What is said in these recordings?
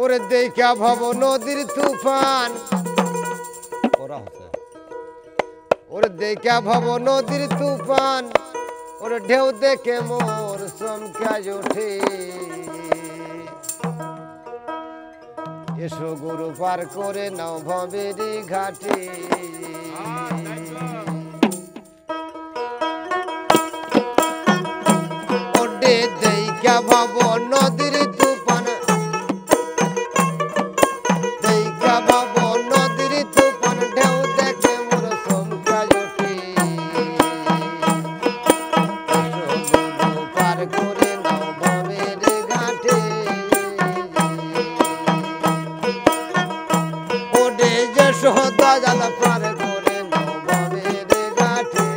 ওরে দেখা ভব নদীর তুফান ওরা হচ্ছে ওরে দেখা ভব নদীর তুফান ওরে ঢেউ দেখে মোর চমকা ওঠে এসো গুরু পার করে নাও ভবেরি ঘাটে ওরে দেখা ভব নদীর তুফান দেখা ভব নদীর তুফান ঢেউ দেখে মোর চমকা ওঠে এসো গুরু পার করে নাও ভবেরি ঘাটে ওরে যশোদা জাল পার করে নাও ভবেরি ঘাটে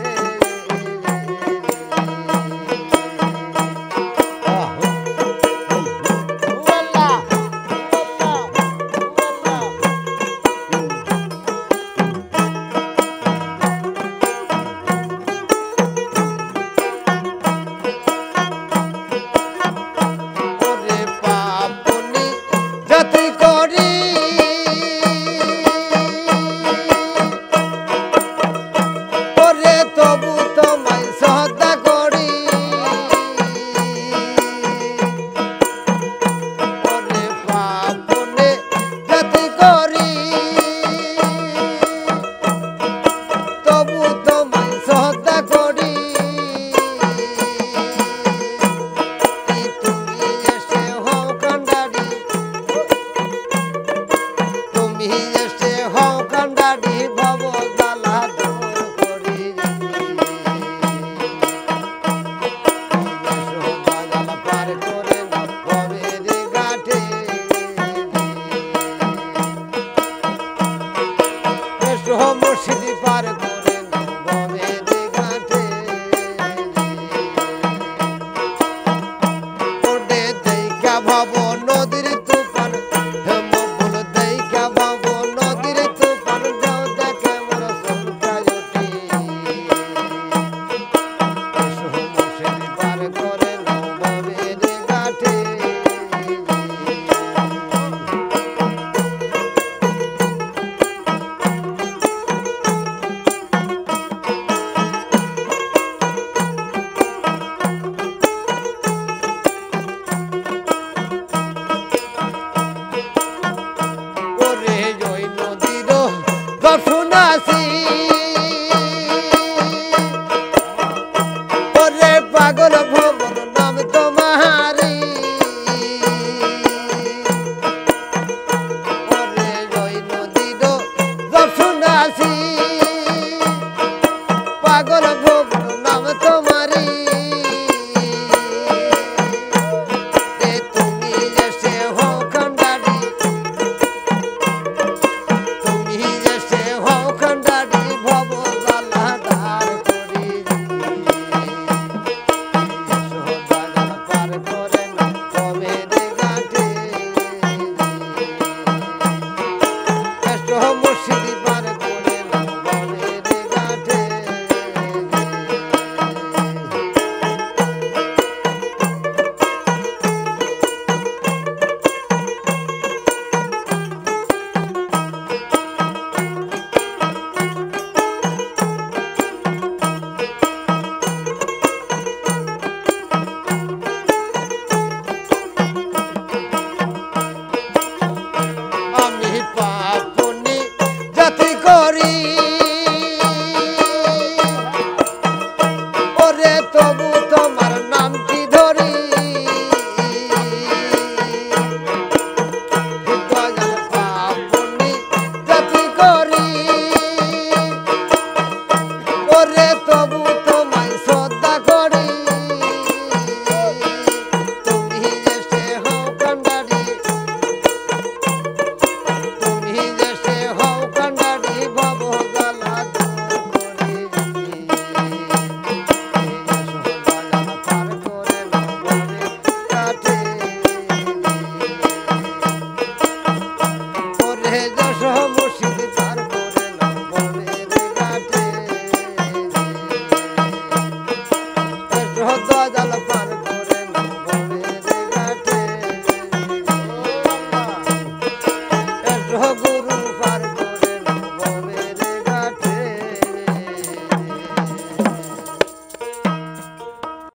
পার